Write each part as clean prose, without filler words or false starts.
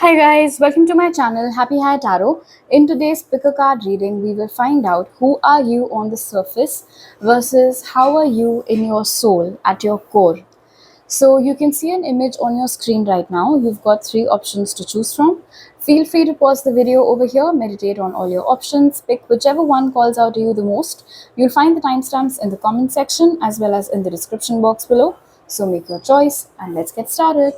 Hi guys, welcome to my channel Happy High Tarot. In today's pick a card reading, we will find out who are you on the surface versus how are you in your soul at your core. So you can see an image on your screen right now. You've got three options to choose from. Feel free to pause the video over here, meditate on all your options, pick whichever one calls out to you the most. You'll find the timestamps in the comment section as well as in the description box below. So make your choice and let's get started.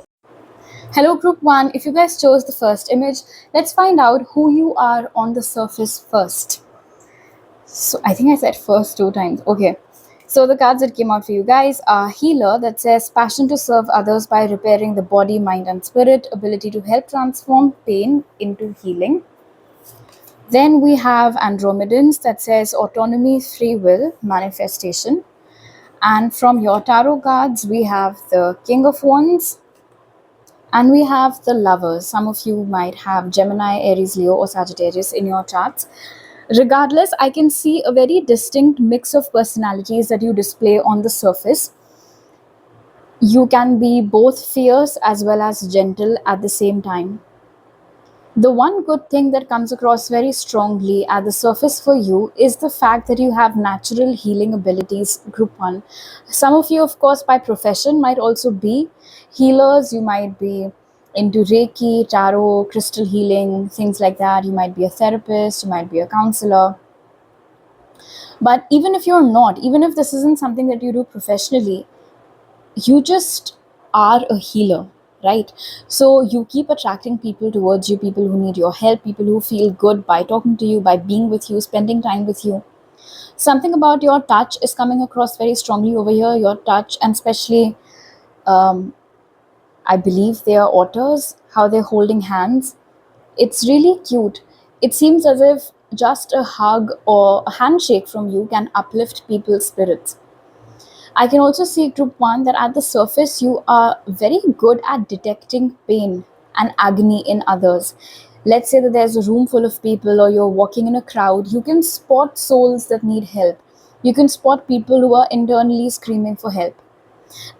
Hello group 1, if you guys chose the first image, let's find out who you are on the surface first. So I think I said first 2 times. Okay. So the cards that came out for you guys are Healer, that says passion to serve others by repairing the body, mind and spirit, ability to help transform pain into healing. Then we have Andromedans, that says autonomy, free will, manifestation. And from your tarot cards, we have the King of Wands, and we have the Lovers. Some of you might have Gemini, Aries, Leo or Sagittarius in your charts. Regardless, I can see a very distinct mix of personalities that you display on the surface. You can be both fierce as well as gentle at the same time. The one good thing that comes across very strongly at the surface for you is the fact that you have natural healing abilities, group 1. Some of you, of course, by profession might also be healers. You might be into Reiki, tarot, crystal healing, things like that. You might be a therapist, you might be a counselor. But even if you're not, even if this isn't something that you do professionally, you just are a healer, right? So you keep attracting people towards you, people who need your help, people who feel good by talking to you, by being with you, spending time with you. Something about your touch is coming across very strongly over here, your touch, and especially I believe they are otters, how they're holding hands. It's really cute. It seems as if just a hug or a handshake from you can uplift people's spirits. I can also see, group 1, that at the surface you are very good at detecting pain and agony in others. Let's say that there's a room full of people or you're walking in a crowd, you can spot souls that need help. You can spot people who are internally screaming for help.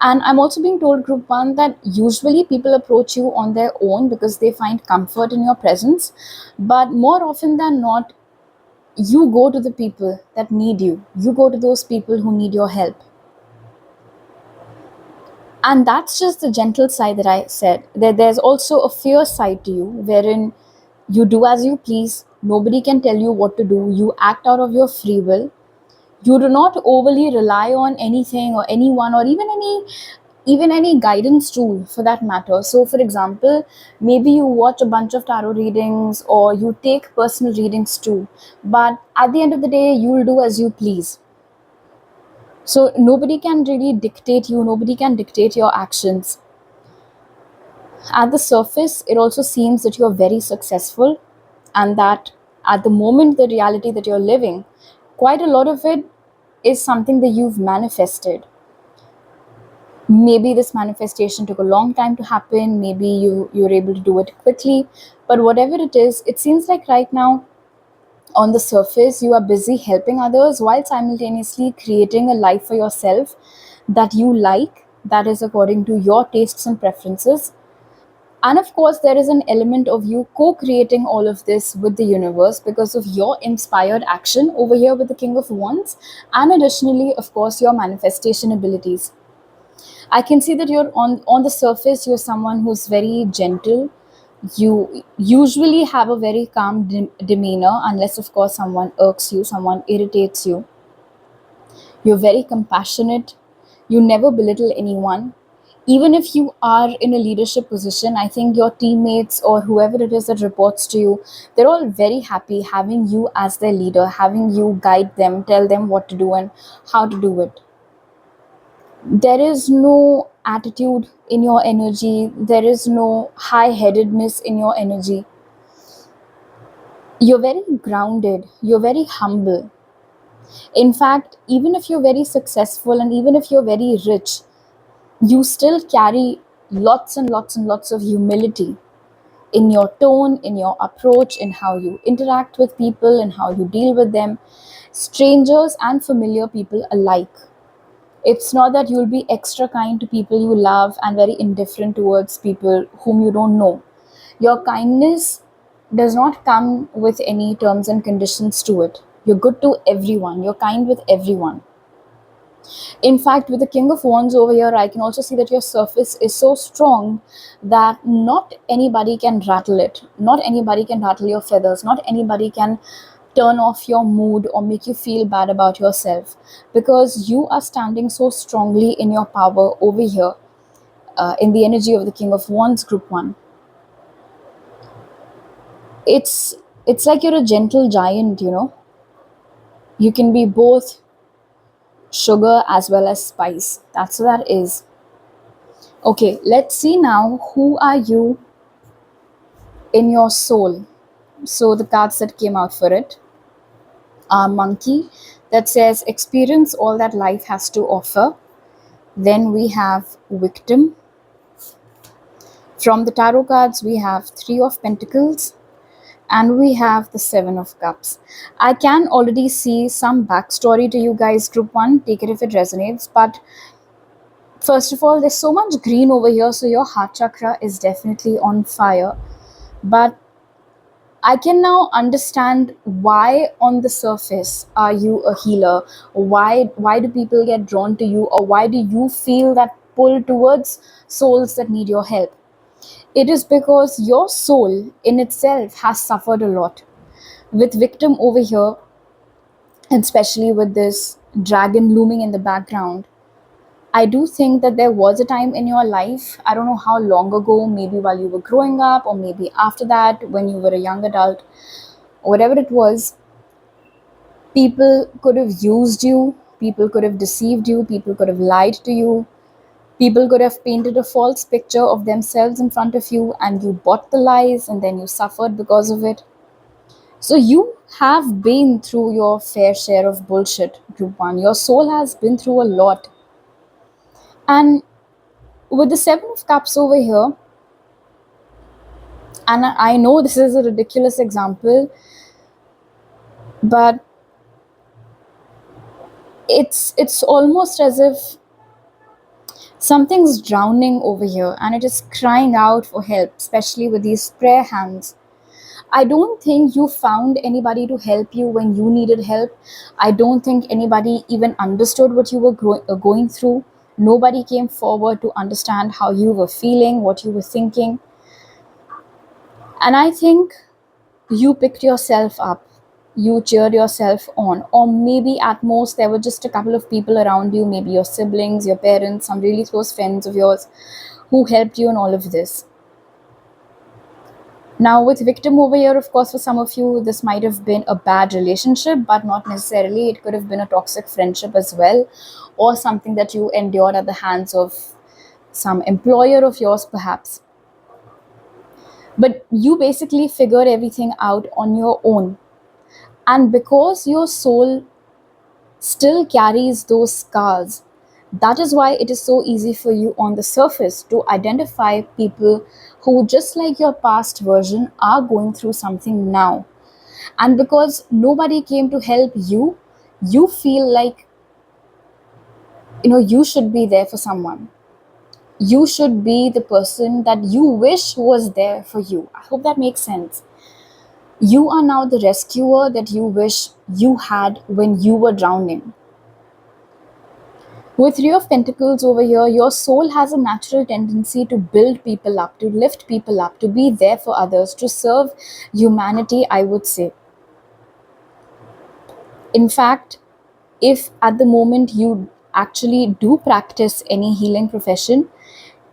And I'm also being told, group 1, that usually people approach you on their own because they find comfort in your presence. But more often than not, you go to the people that need you. You go to those people who need your help. And that's just the gentle side that I said. There's also a fierce side to you, wherein you do as you please. Nobody can tell you what to do. You act out of your free will. You do not overly rely on anything or anyone, or even any guidance tool for that matter. So for example, maybe you watch a bunch of tarot readings or you take personal readings too. But at the end of the day, you'll do as you please. So nobody can really dictate you, nobody can dictate your actions. At the surface, it also seems that you're very successful, and that at the moment, the reality that you're living, quite a lot of it is something that you've manifested. Maybe this manifestation took a long time to happen, maybe you're able to do it quickly, but whatever it is, it seems like right now, on the surface, you are busy helping others while simultaneously creating a life for yourself that you like, that is according to your tastes and preferences. And of course, there is an element of you co-creating all of this with the universe because of your inspired action over here with the King of Wands, and additionally, of course, your manifestation abilities. I can see that you're on the surface, you're someone who's very gentle. You usually have a very calm demeanor, unless of course someone irks you, someone irritates you. You're very compassionate. You never belittle anyone. Even if you are in a leadership position, I think your teammates or whoever it is that reports to you, they're all very happy having you as their leader, having you guide them, tell them what to do and how to do it. There is no attitude in your energy. There is no high-headedness in your energy. You're very grounded. You're very humble. In fact, even if you're very successful and even if you're very rich, you still carry lots and lots and lots of humility in your tone, in your approach, in how you interact with people and how you deal with them, strangers and familiar people alike. It's not that you'll be extra kind to people you love and very indifferent towards people whom you don't know. Your kindness does not come with any terms and conditions to it. You're good to everyone, you're kind with everyone. In fact, with the King of Wands over here, I can also see that your surface is so strong that not anybody can rattle it. Not anybody can rattle your feathers. Not anybody can turn off your mood or make you feel bad about yourself, because you are standing so strongly in your power over here, in the energy of the King of Wands, Group 1. It's it's like you're a gentle giant, you know. You can be both sugar as well as spice. That's what that is. Okay, let's see now, who are you in your soul? So the cards that came out for it are monkey, that says experience all that life has to offer. Then we have victim. From the tarot cards, we have Three of Pentacles and we have the Seven of Cups. I can already see some backstory to you guys, Group 1. Take it if it resonates. But first of all, there's so much green over here, so your heart chakra is definitely on fire. But I can now understand why on the surface are you a healer? Why do people get drawn to you, or why do you feel that pull towards souls that need your help? It is because your soul in itself has suffered a lot. With victim over here, and especially with this dragon looming in the background, I do think that there was a time in your life, I don't know how long ago, maybe while you were growing up, or maybe after that, when you were a young adult, whatever it was, people could have used you, people could have deceived you, people could have lied to you, people could have painted a false picture of themselves in front of you, and you bought the lies and then you suffered because of it. So you have been through your fair share of bullshit, Group 1. Your soul has been through a lot. And with the Seven of Cups over here, and I know this is a ridiculous example, but it's almost as if something's drowning over here and it is crying out for help, especially with these prayer hands. I don't think you found anybody to help you when you needed help. I don't think anybody even understood what you were going through. Nobody came forward to understand how you were feeling, what you were thinking. And I think you picked yourself up, you cheered yourself on, or maybe at most there were just a couple of people around you, maybe your siblings, your parents, some really close friends of yours who helped you in all of this. Now with victim over here, of course, for some of you this might have been a bad relationship, but not necessarily. It could have been a toxic friendship as well, or something that you endured at the hands of some employer of yours perhaps. But you basically figured everything out on your own. And because your soul still carries those scars, that is why it is so easy for you on the surface to identify people who, just like your past version, are going through something now. And because nobody came to help you, you feel like, you should be there for someone. You should be the person that you wish was there for you. I hope that makes sense. You are now the rescuer that you wish you had when you were drowning. With Three of Pentacles over here, your soul has a natural tendency to build people up, to lift people up, to be there for others, to serve humanity, I would say. In fact, if at the moment you actually do practice any healing profession,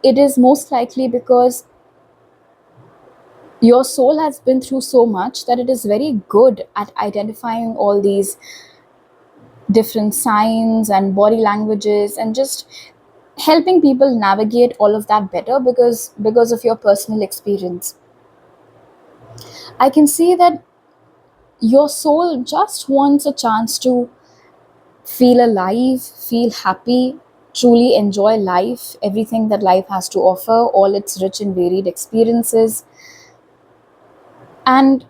it is most likely because your soul has been through so much that it is very good at identifying all these different signs and body languages and just helping people navigate all of that better because of your personal experience. I can see that your soul just wants a chance to feel alive, feel happy, truly enjoy life, everything that life has to offer, all its rich and varied experiences. And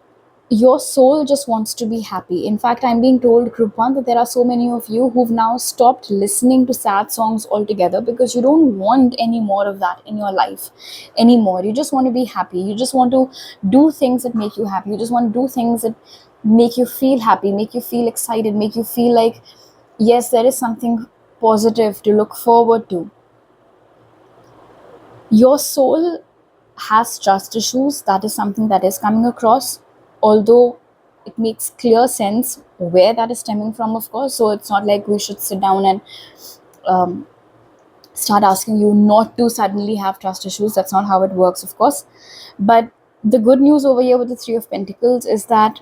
your soul just wants to be happy. In fact, I'm being told, Group 1, that there are so many of you who've now stopped listening to sad songs altogether because you don't want any more of that in your life anymore. You just want to be happy. You just want to do things that make you happy. You just want to do things that make you feel happy, make you feel excited, make you feel like, yes, there is something positive to look forward to. Your soul has trust issues. That is something that is coming across, although it makes clear sense where that is stemming from, of course. So it's not like we should sit down and um, start asking you not to suddenly have trust issues. That's not how it works, of course. But the good news over here with the Three of Pentacles is that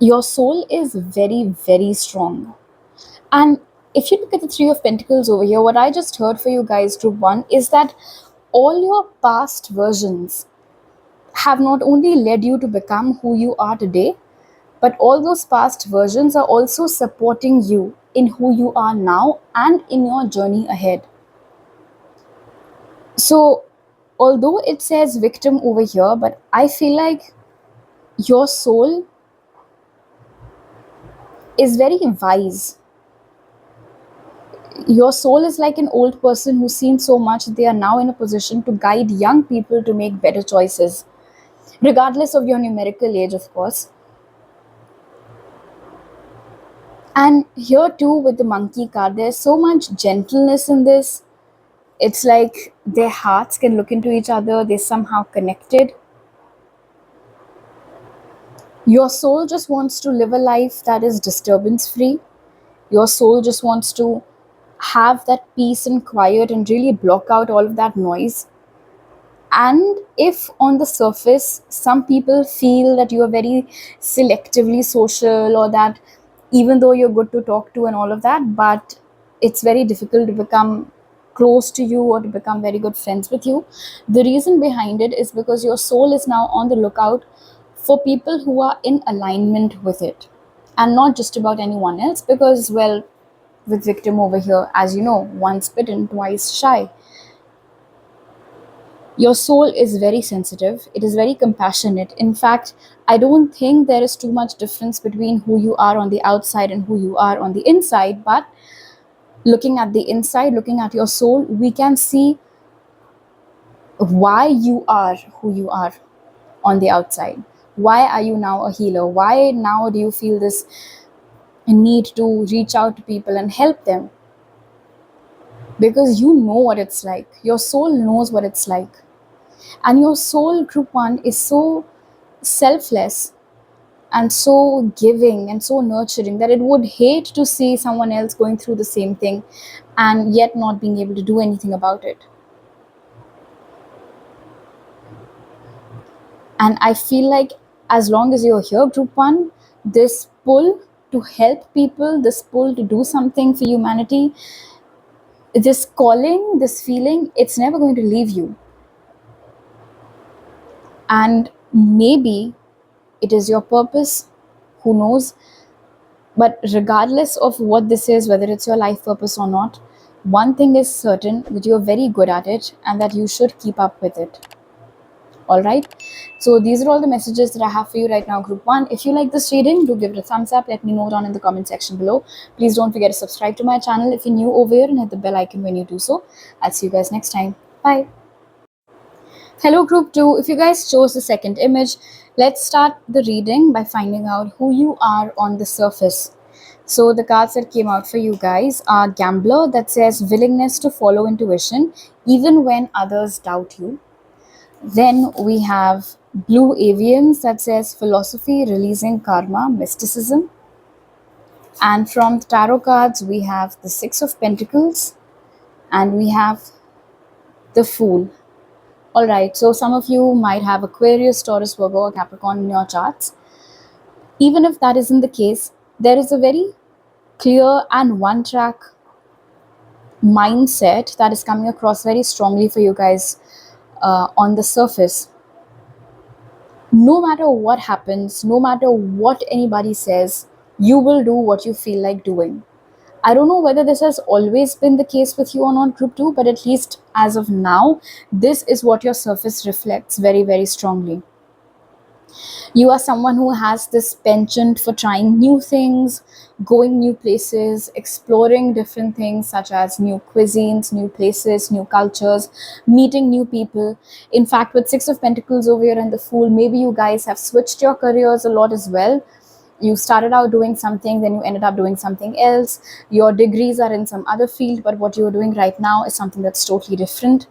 your soul is very, very strong. And if you look at the Three of Pentacles over here, what I just heard for you guys, Group 1, is that all your past versions have not only led you to become who you are today, but all those past versions are also supporting you in who you are now and in your journey ahead. So, although it says victim over here, but I feel like your soul is very wise. Your soul is like an old person who's seen so much that they are now in a position to guide young people to make better choices, regardless of your numerical age, of course. And here too, with the monkey card, there's so much gentleness in this. It's like their hearts can look into each other, they're somehow connected. Your soul just wants to live a life that is disturbance free. Your soul just wants to have that peace and quiet and really block out all of that noise. And if on the surface some people feel that you are very selectively social, or that even though you're good to talk to and all of that, but it's very difficult to become close to you or to become very good friends with you, the reason behind it is because your soul is now on the lookout for people who are in alignment with it, and not just about anyone else. Because, well, with victim over here, as you know, once bitten, twice shy. Your soul is very sensitive, it is very compassionate. In fact, I don't think there is too much difference between who you are on the outside and who you are on the inside. But looking at the inside, looking at your soul, we can see why you are who you are on the outside. Why are you now a healer? Why now do you feel this need to reach out to people and help them? Because you know what it's like. Your soul knows what it's like. And your soul, Group 1, is so selfless and so giving and so nurturing that it would hate to see someone else going through the same thing and yet not being able to do anything about it. And I feel like as long as you're here, Group 1, this pull to help people, this pull to do something for humanity, this calling, this feeling, it's never going to leave you. And maybe it is your purpose, who knows. But regardless of what this is, whether it's your life purpose or not, one thing is certain, that you're very good at it and that you should keep up with it. All right. So these are all the messages that I have for you right now, Group 1. If you like this reading, do give it a thumbs up. Let me know down in the comment section below. Please don't forget to subscribe to my channel if you're new over here, and hit the bell icon when you do so. I'll see you guys next time. Bye. Hello, Group 2. If you guys chose the second image, let's start the reading by finding out who you are on the surface. So the cards that came out for you guys are Gambler, that says willingness to follow intuition even when others doubt you. Then we have Blue Avians, that says philosophy, releasing karma, mysticism. And from the tarot cards, we have the Six of Pentacles and we have the Fool. Alright, so some of you might have Aquarius, Taurus, Virgo, or Capricorn in your charts. Even if that isn't the case, there is a very clear and one-track mindset that is coming across very strongly for you guys on the surface. No matter what happens, no matter what anybody says, you will do what you feel like doing. I don't know whether this has always been the case with you or not, Group 2, but at least as of now, this is what your surface reflects very, very strongly. You are someone who has this penchant for trying new things, going new places, exploring different things such as new cuisines, new places, new cultures, meeting new people. In fact, with Six of Pentacles over here and the Fool, maybe you guys have switched your careers a lot as well. You started out doing something, then you ended up doing something else. Your degrees are in some other field, but what you're doing right now is something that's totally different.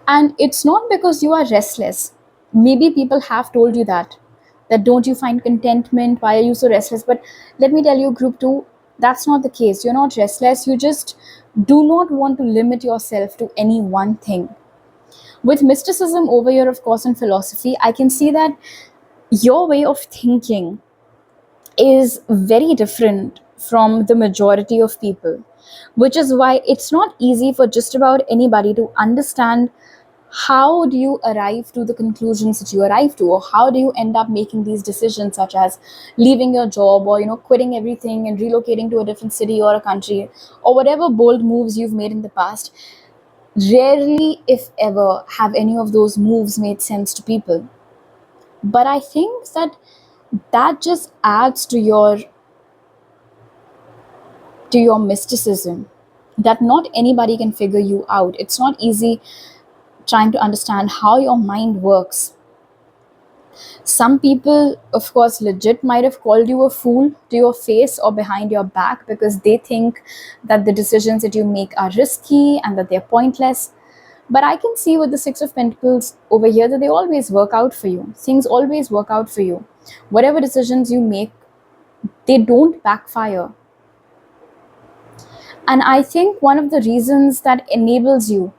And it's not because you are restless. Maybe people have told you that don't you find contentment? Why are you so restless? But let me tell you, group two, that's not the case. You're not restless. You just do not want to limit yourself to any one thing. With mysticism over here, of course, and philosophy, I can see that your way of thinking is very different from the majority of people, which is why it's not easy for just about anybody to understand how do you arrive to the conclusions that you arrive to, or how do you end up making these decisions such as leaving your job, or quitting everything and relocating to a different city or a country, or whatever bold moves you've made in the past. Rarely, if ever, have any of those moves made sense to people. But I think that just adds to your mysticism, that not anybody can figure you out. It's not easy trying to understand how your mind works. Some people, of course, legit might have called you a fool to your face or behind your back because they think that the decisions that you make are risky and that they're pointless. But I can see with the Six of Pentacles over here that they always work out for you. Things always work out for you. Whatever decisions you make, they don't backfire. And I think one of the reasons that enables you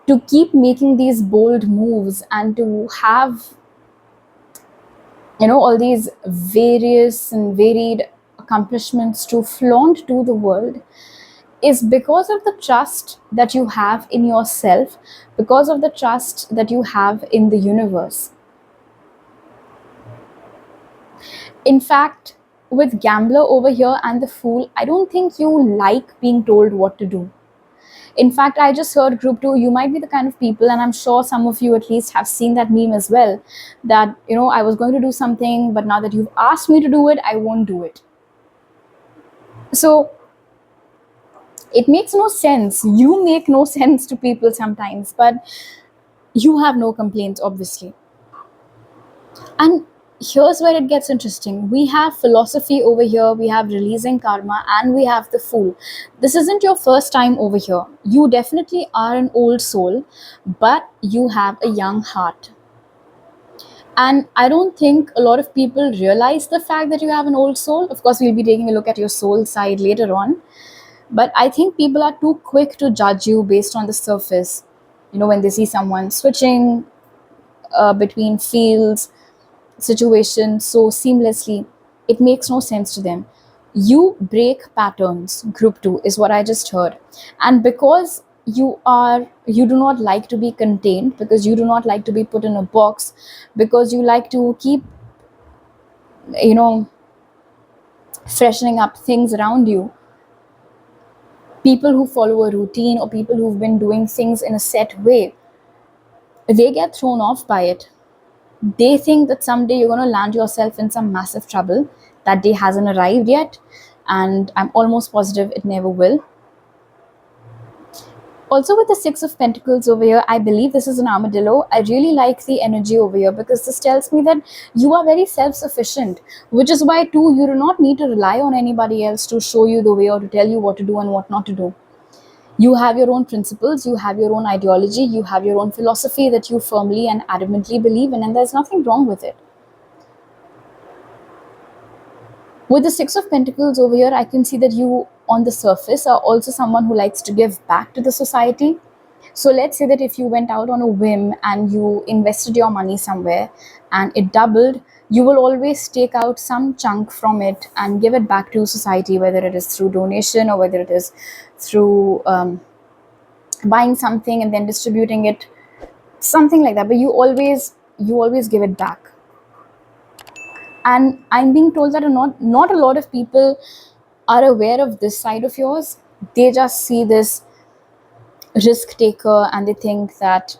to keep making these bold moves and to have all these various and varied accomplishments to flaunt to the world is because of the trust that you have in yourself, because of the trust that you have in the universe. In fact, with Gambler over here and the Fool, I don't think you like being told what to do. In fact, I just heard group two, you might be the kind of people, and I'm sure some of you at least have seen that meme as well, that, I was going to do something, but now that you've asked me to do it, I won't do it. So it makes no sense. You make no sense to people sometimes, but you have no complaints, obviously. And here's where it gets interesting. We have philosophy over here, we have releasing karma, and we have the Fool. This isn't your first time over here. You definitely are an old soul, but you have a young heart. And I don't think a lot of people realize the fact that you have an old soul. Of course, we'll be taking a look at your soul side later on. But I think people are too quick to judge you based on the surface. When they see someone switching between fields, situations so seamlessly, it makes no sense to them. You break patterns, group two, is what I just heard. And because you do not like to be contained, because you do not like to be put in a box, because you like to keep you know freshening up things around you, people who follow a routine or people who've been doing things in a set way, they get thrown off by it. They think that someday you're going to land yourself in some massive trouble. That day hasn't arrived yet, and I'm almost positive it never will. Also, with the Six of Pentacles over here, I believe this is an armadillo. I really like the energy over here because this tells me that you are very self-sufficient, which is why too you do not need to rely on anybody else to show you the way or to tell you what to do and what not to do. You have your own principles, you have your own ideology, you have your own philosophy that you firmly and adamantly believe in, and there's nothing wrong with it. With the Six of Pentacles over here, I can see that you, on the surface, are also someone who likes to give back to the society. So let's say that if you went out on a whim and you invested your money somewhere and it doubled, you will always take out some chunk from it and give it back to society, whether it is through donation or whether it is through buying something and then distributing it, something like that. But you always give it back. And I'm being told that not a lot of people are aware of this side of yours. They just see this risk taker and they think that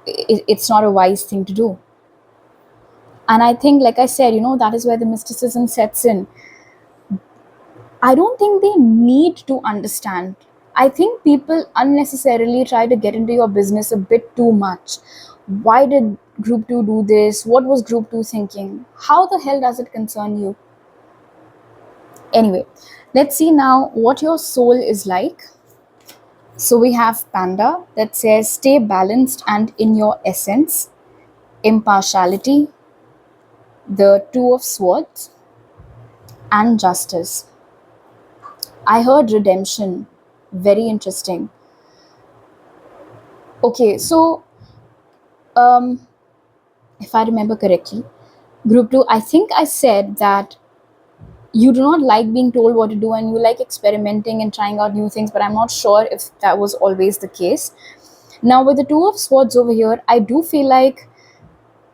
it's not a wise thing to do. And I think, like I said, that is where the mysticism sets in. I don't think they need to understand. I think people unnecessarily try to get into your business a bit too much. Why did group 2 do this? What was group 2 thinking? How the hell does it concern you? Anyway, let's see now what your soul is like. So we have Panda that says stay balanced and in your essence, impartiality, the Two of Swords, and justice. I heard redemption. Very interesting. Okay, so um, if I remember correctly, group 2, I think I said that you do not like being told what to do and you like experimenting and trying out new things, but I'm not sure if that was always the case. Now, with the Two of Swords over here, I do feel like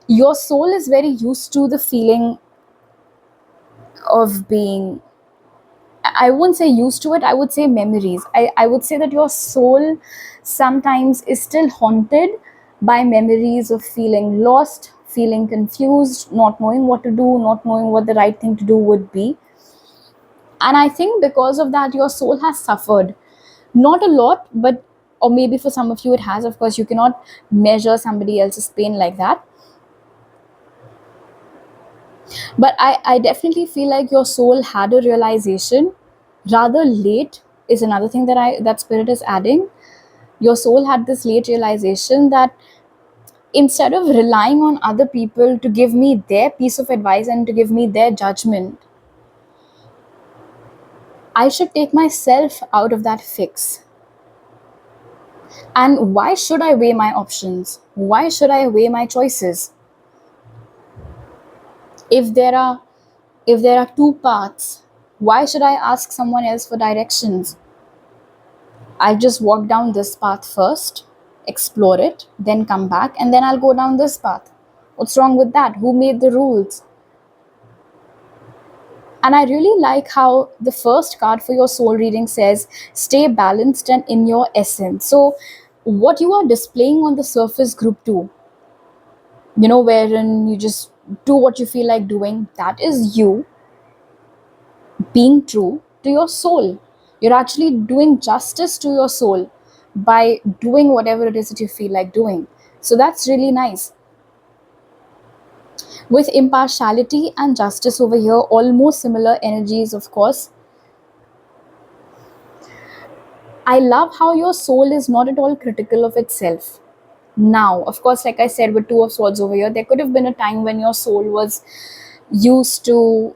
your soul is very used to the feeling of being, I wouldn't say used to it, I would say memories. I would say that your soul sometimes is still haunted by memories of feeling lost, feeling confused, not knowing what to do, not knowing what the right thing to do would be. And I think because of that, your soul has suffered. Not a lot, but, or maybe for some of you it has. Of course, you cannot measure somebody else's pain like that. But I definitely feel like your soul had a realization rather late, is another thing that spirit is adding. Your soul had this late realization that instead of relying on other people to give me their piece of advice and to give me their judgment, I should take myself out of that fix. And why should I weigh my options? Why should I weigh my choices? If there are two paths, why should I ask someone else for directions? I'll just walk down this path first, explore it, then come back, and then I'll go down this path. What's wrong with that? Who made the rules? And I really like how the first card for your soul reading says, stay balanced and in your essence. So, what you are displaying on the surface, group 2, wherein you just do what you feel like doing, that is you being true to your soul. You're actually doing justice to your soul by doing whatever it is that you feel like doing. So that's really nice. With impartiality and justice over here, almost similar energies, of course. I love how your soul is not at all critical of itself. Now, of course, like I said, with Two of Swords over here, there could have been a time when your soul was used to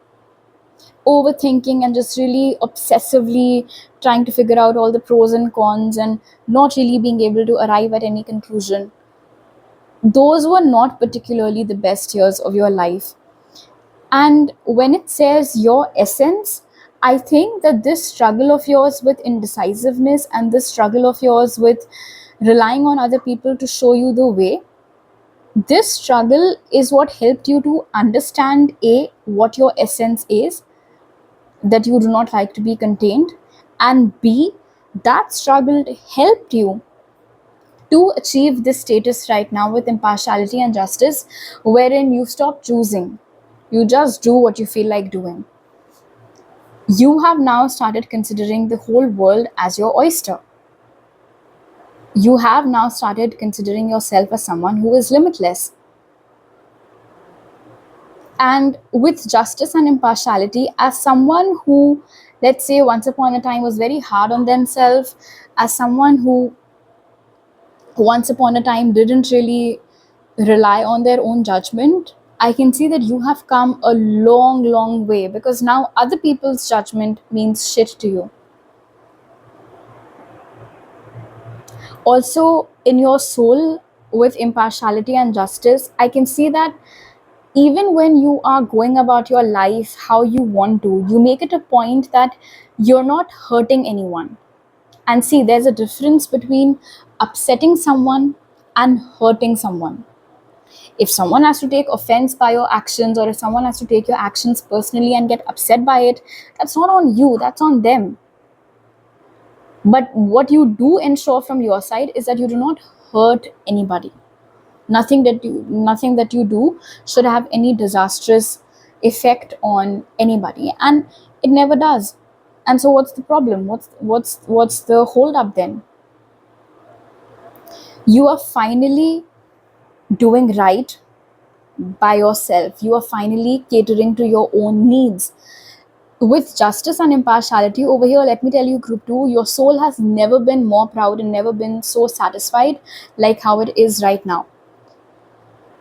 overthinking and just really obsessively trying to figure out all the pros and cons and not really being able to arrive at any conclusion. Those were not particularly the best years of your life. And when it says your essence, I think that this struggle of yours with indecisiveness and this struggle of yours with relying on other people to show you the way, this struggle is what helped you to understand A, what your essence is, that you do not like to be contained, and B, that struggle helped you to achieve this status right now with impartiality and justice, wherein you stop choosing, you just do what you feel like doing. You have now started considering the whole world as your oyster. You have now started considering yourself as someone who is limitless. And with justice and impartiality, as someone who, let's say, once upon a time was very hard on themselves, as someone who once upon a time didn't really rely on their own judgment, I can see that you have come a long, long way, because now other people's judgment means shit to you. Also, in your soul, with impartiality and justice, I can see that even when you are going about your life how you want to, you make it a point that you're not hurting anyone. And see, there's a difference between upsetting someone and hurting someone. If someone has to take offense by your actions, or if someone has to take your actions personally and get upset by it, that's not on you, that's on them. But what you do ensure from your side is that you do not hurt anybody. Nothing that you do should have any disastrous effect on anybody, and it never does. And so what's the problem? What's the hold up then? You are finally doing right by yourself. You are finally catering to your own needs. With justice and impartiality over here, let me tell you, group 2, your soul has never been more proud and never been so satisfied like how it is right now.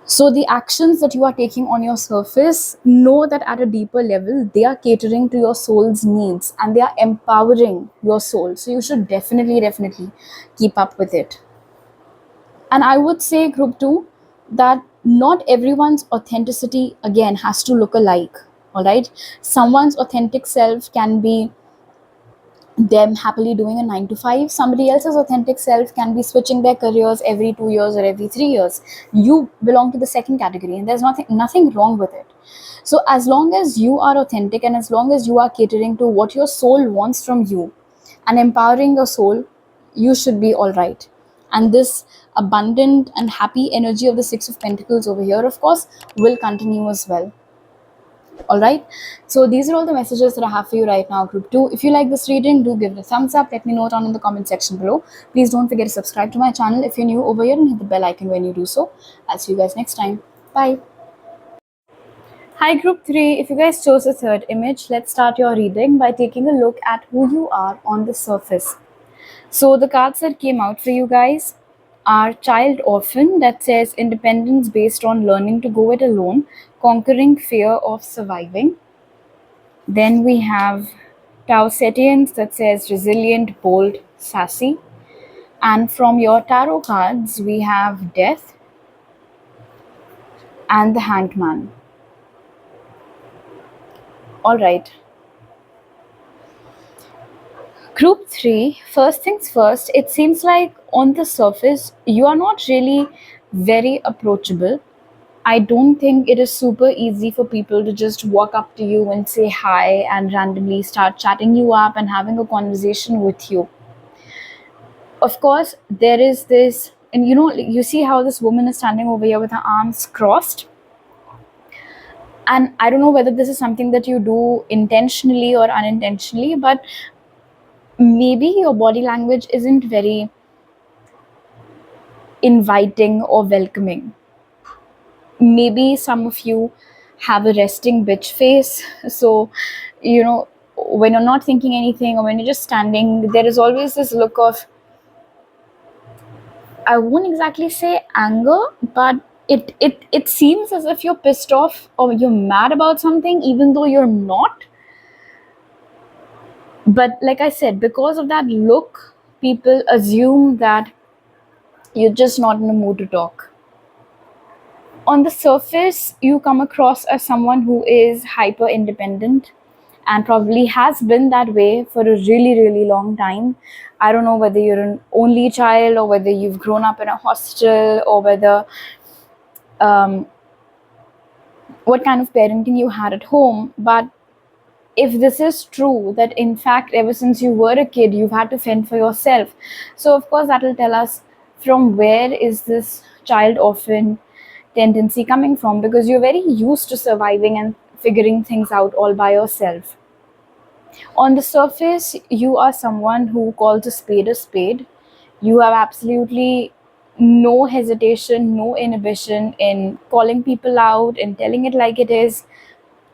So the actions that you are taking on your surface, know that at a deeper level, they are catering to your soul's needs and they are empowering your soul. So you should definitely keep up with it. And I would say, group 2, that not everyone's authenticity again has to look alike. All right, someone's authentic self can be them happily doing a 9 to 5. Somebody else's authentic self can be switching their careers every 2 years or every 3 years. You belong to the second category, and there's nothing wrong with it. So as long as you are authentic and as long as you are catering to what your soul wants from you and empowering your soul, you should be all right. And this abundant and happy energy of the Six of Pentacles over here, of course, will continue as well. All right, so these are all the messages that I have for you right now, group 2. If you like this reading, do give it a thumbs up. Let me know down in the comment section below. Please don't forget to subscribe to my channel if you're new over here, and hit the bell icon when you do so. I'll see you guys next time. Bye. Hi group 3, if you guys chose a third image, let's start your reading by taking a look at who you are on the surface. So the cards that came out for you guys are Child Orphan, that says independence based on learning to go it alone, conquering fear of surviving. Then we have 𝚅𝚒𝚘𝚘, that says resilient, bold, sassy. And from your tarot cards, we have Death and the Hanged Man. All right. Group 3, first things first, it seems like on the surface, you are not really very approachable. I don't think it is super easy for people to just walk up to you and say hi and randomly start chatting you up and having a conversation with you. Of course, there is this, and you see how this woman is standing over here with her arms crossed. And I don't know whether this is something that you do intentionally or unintentionally, but maybe your body language isn't very inviting or welcoming. Maybe some of you have a resting bitch face. So, when you're not thinking anything or when you're just standing, there is always this look of, I won't exactly say anger, but it seems as if you're pissed off or you're mad about something, even though you're not. But like I said, because of that look, people assume that you're just not in the mood to talk. On the surface, you come across as someone who is hyper independent and probably has been that way for a really long time. I don't know whether you're an only child or whether you've grown up in a hostel or whether what kind of parenting you had at home, but if this is true, that in fact ever since you were a kid you've had to fend for yourself, so of course that will tell us from where is this child orphan tendency coming from, because you're very used to surviving and figuring things out all by yourself. On the surface, you are someone who calls a spade a spade. You have absolutely no hesitation, no inhibition in calling people out and telling it like it is.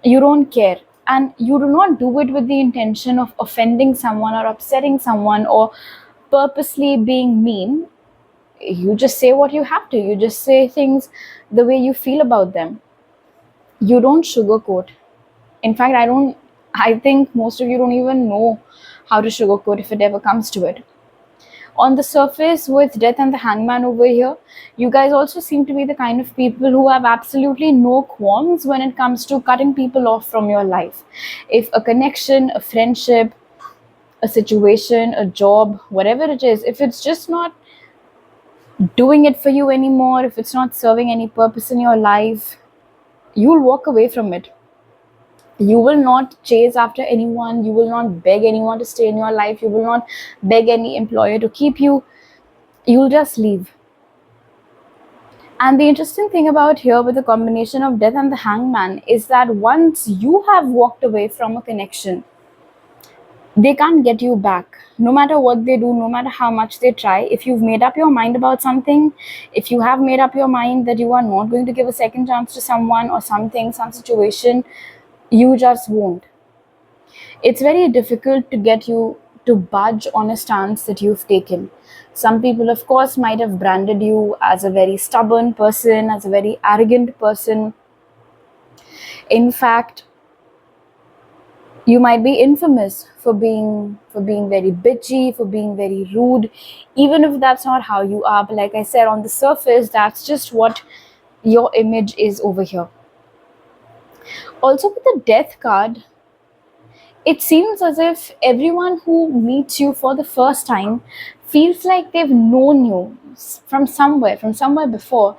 You don't care, and you do not do it with the intention of offending someone or upsetting someone or purposely being mean. You just say what you have to. You just say things the way you feel about them. You don't sugarcoat. In fact, I think most of you don't even know how to sugarcoat if it ever comes to it. On the surface, with Death and the Hangman over here, you guys also seem to be the kind of people who have absolutely no qualms when it comes to cutting people off from your life. If a connection, a friendship, a situation, a job, whatever it is, if it's just not doing it for you anymore, if it's not serving any purpose in your life, you'll walk away from it. You will not chase after anyone. You will not beg anyone to stay in your life. You will not beg any employer to keep you. You'll just leave. And the interesting thing about here with the combination of death and the hangman is that once you have walked away from a connection, they can't get you back. No matter what they do, no matter how much they try, if you've made up your mind about something, if you have made up your mind that you are not going to give a second chance to someone or something, some situation, you just won't. It's very difficult to get you to budge on a stance that you've taken. Some people, of course, might have branded you as a very stubborn person, as a very arrogant person. In fact, you might be infamous for being very bitchy, for being very rude, even if that's not how you are. But like I said, on the surface, that's just what your image is over here. Also, with the death card, it seems as if everyone who meets you for the first time feels like they've known you from somewhere before,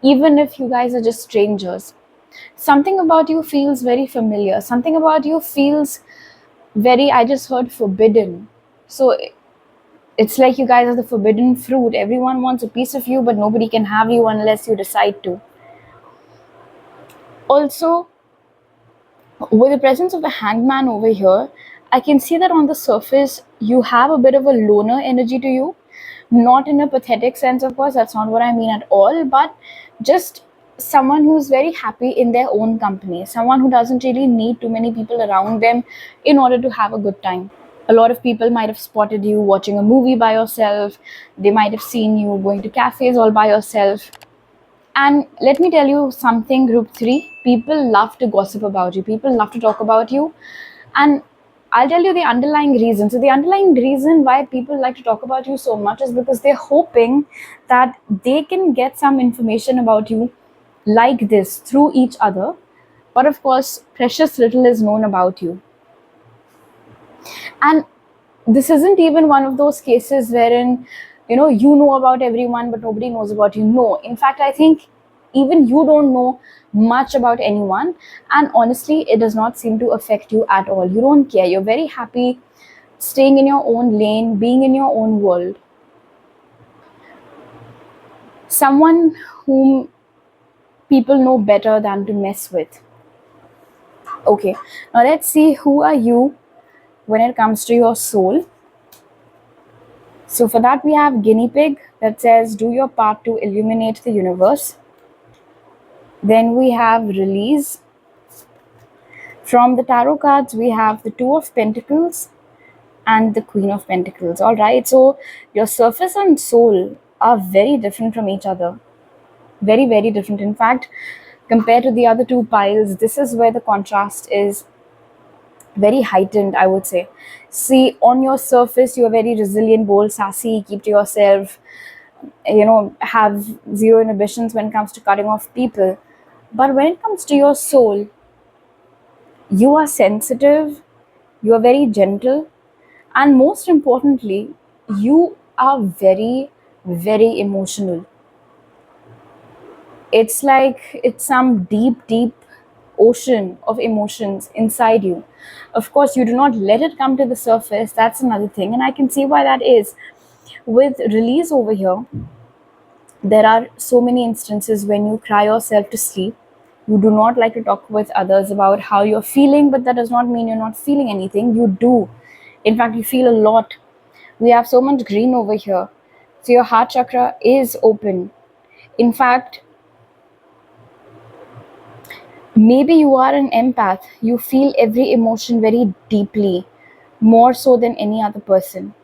even if you guys are just strangers. Something about you feels very familiar. Something about you feels very, I just heard, forbidden. So it's like you guys are the forbidden fruit. Everyone wants a piece of you, but nobody can have you unless you decide to. Also, with the presence of the hangman over here, I can see that on the surface, you have a bit of a loner energy to you. Not in a pathetic sense, of course, that's not what I mean at all, but just someone who's very happy in their own company, someone who doesn't really need too many people around them in order to have a good time. A lot of people might have spotted you watching a movie by yourself, they might have seen you going to cafes all by yourself. And let me tell you something, group 3, people love to gossip about you, people love to talk about you. And I'll tell you the underlying reason. So, the underlying reason why people like to talk about you so much is because they're hoping that they can get some information about you like this through each other. But of course, precious little is known about you. And this isn't even one of those cases wherein you know about everyone but nobody knows about you. No, in fact, I think even you don't know much about anyone, and honestly it does not seem to affect you at all. You don't care, you're very happy staying in your own lane, being in your own world. Someone whom people know better than to mess with. Okay, now let's see who are you when it comes to your soul. So for that we have guinea pig that says do your part to illuminate the universe. Then we have release. From the tarot cards we have the Two of Pentacles and the Queen of Pentacles. All right, so your surface and soul are very different from each other. Very, very different. In fact, compared to the other two piles, this is where the contrast is very heightened, I would say. See, on your surface, you're very resilient, bold, sassy, keep to yourself, have zero inhibitions when it comes to cutting off people. But when it comes to your soul, you are sensitive, you are very gentle, and most importantly, you are very, very emotional. It's like it's some deep, deep ocean of emotions inside you. Of course, you do not let it come to the surface. That's another thing, and I can see why that is. With release over here, there are so many instances when you cry yourself to sleep. You do not like to talk with others about how you're feeling, but that does not mean you're not feeling anything. You do. In fact, you feel a lot. We have so much green over here. So your heart chakra is open. In fact, maybe you are an empath. You feel every emotion very deeply, more so than any other person.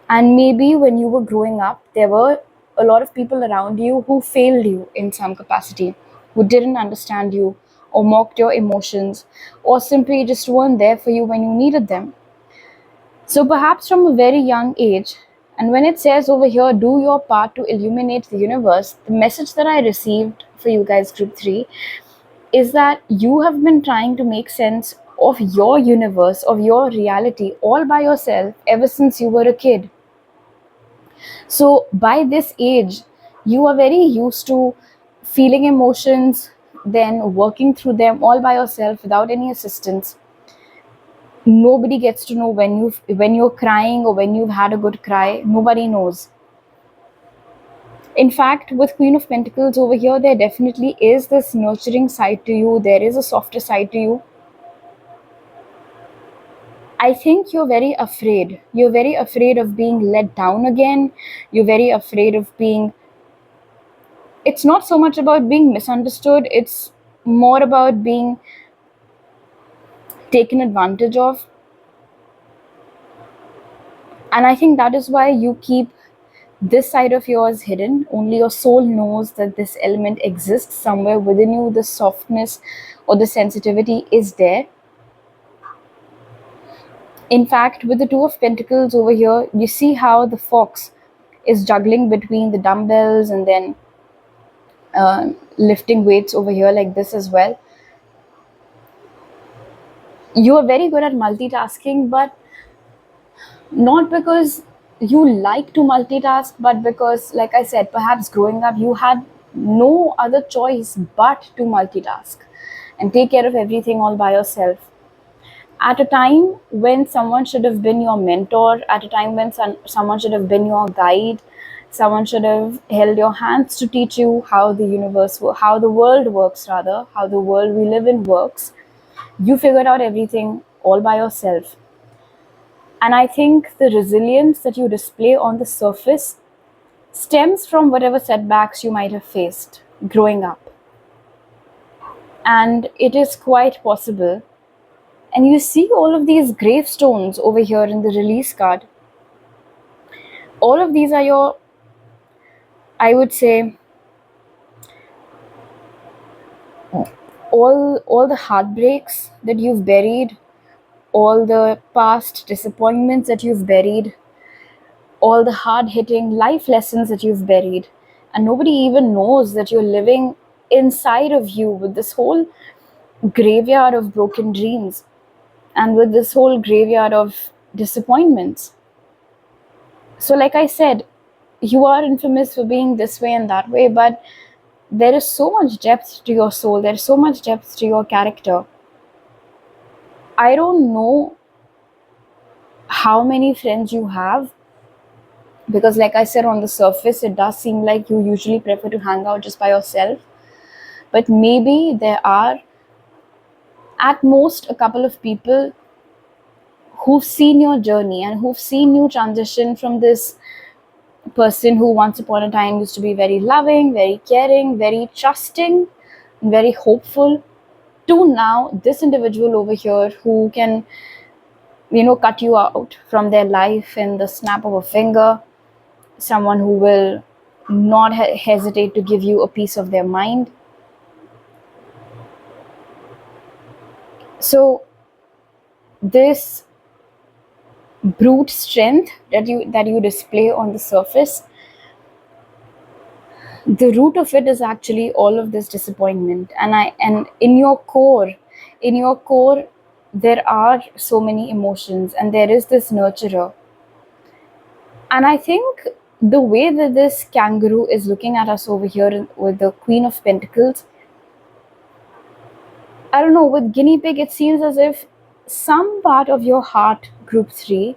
And maybe when you were growing up, there were a lot of people around you who failed you in some capacity, who didn't understand you, or mocked your emotions, or simply just weren't there for you when you needed them. So perhaps from a very young age, and when it says over here, do your part to illuminate the universe, the message that I received for you guys, group 3, is that you have been trying to make sense of your universe, of your reality, all by yourself ever since you were a kid. So by this age, you are very used to feeling emotions, then working through them all by yourself without any assistance. Nobody gets to know when you're crying or when you've had a good cry. Nobody knows. In fact, with Queen of Pentacles over here, there definitely is this nurturing side to you. There is a softer side to you. I think you're very afraid. You're very afraid of being let down again. You're very afraid of being... It's not so much about being misunderstood. It's more about being taken advantage of. And I think that is why you keep this side of yours hidden. Only your soul knows that this element exists somewhere within you. The softness or the sensitivity is there. In fact, with the Two of Pentacles over here, you see how the fox is juggling between the dumbbells and then lifting weights over here like this as well. You are very good at multitasking, but not because you like to multitask, but because, like I said, perhaps growing up you had no other choice but to multitask and take care of everything all by yourself. At a time when someone should have been your mentor, at a time when someone should have been your guide, someone should have held your hands to teach you how the universe, how the world works, rather, how the world we live in works, you figured out everything all by yourself. And I think the resilience that you display on the surface stems from whatever setbacks you might have faced growing up. And it is quite possible. And you see all of these gravestones over here in the release card. All of these are your, I would say, all the heartbreaks that you've buried, all the past disappointments that you've buried, all the hard-hitting life lessons that you've buried, and nobody even knows that you're living inside of you with this whole graveyard of broken dreams and with this whole graveyard of disappointments. So like I said, you are infamous for being this way and that way, but there is so much depth to your soul, there's so much depth to your character. I don't know how many friends you have, because like I said, on the surface it does seem like you usually prefer to hang out just by yourself, but maybe there are at most a couple of people who've seen your journey and who've seen you transition from this person who once upon a time used to be very loving, very caring, very trusting, very hopeful, to now this individual over here who can, cut you out from their life in the snap of a finger, someone who will not hesitate to give you a piece of their mind. So this brute strength that you display on the surface, the root of it is actually all of this disappointment. And in your core there are so many emotions, and there is this nurturer. And I think the way that this kangaroo is looking at us over here with the Queen of Pentacles, I don't know, with guinea pig, it seems as if some part of your heart, group 3,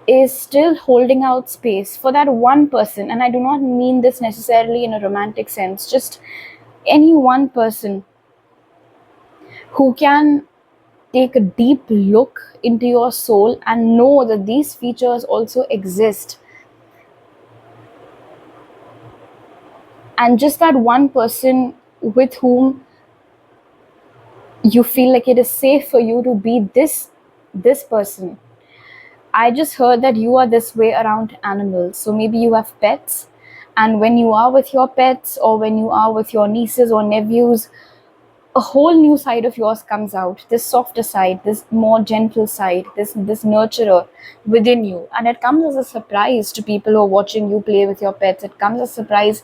is still holding out space for that one person. And I do not mean this necessarily in a romantic sense, just any one person who can take a deep look into your soul and know that these features also exist. And just that one person with whom you feel like it is safe for you to be this person. I just heard that you are this way around animals. So maybe you have pets, and when you are with your pets or when you are with your nieces or nephews, a whole new side of yours comes out, this softer side, this more gentle side, this nurturer within you. And it comes as a surprise to people who are watching you play with your pets. It comes as a surprise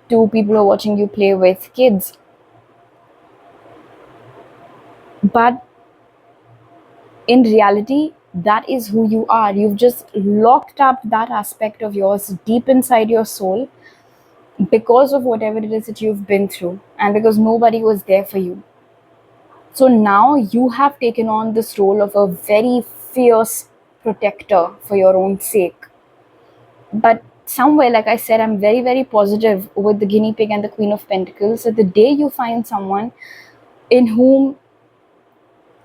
to people who are watching you play with kids. But in reality, that is who you are. You've just locked up that aspect of yours deep inside your soul because of whatever it is that you've been through, and because nobody was there for you. So now you have taken on this role of a very fierce protector for your own sake. But somewhere, like I said, I'm very, very positive with the guinea pig and the Queen of Pentacles, that the day you find someone in whom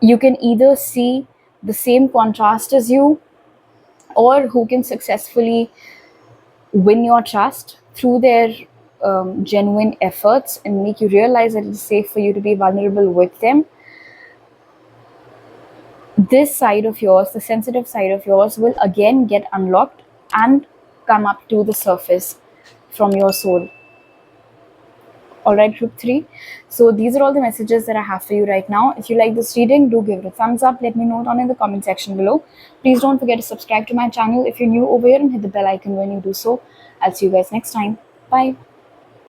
you can either see the same contrast as you, or who can successfully win your trust through their genuine efforts and make you realize that it's safe for you to be vulnerable with them, this side of yours, the sensitive side of yours, will again get unlocked and come up to the surface from your soul. All right, group 3. So these are all the messages that I have for you right now. If you like this reading, do give it a thumbs up. Let me know down in the comment section below. Please don't forget to subscribe to my channel if you're new over here, and hit the bell icon when you do so. I'll see you guys next time. Bye.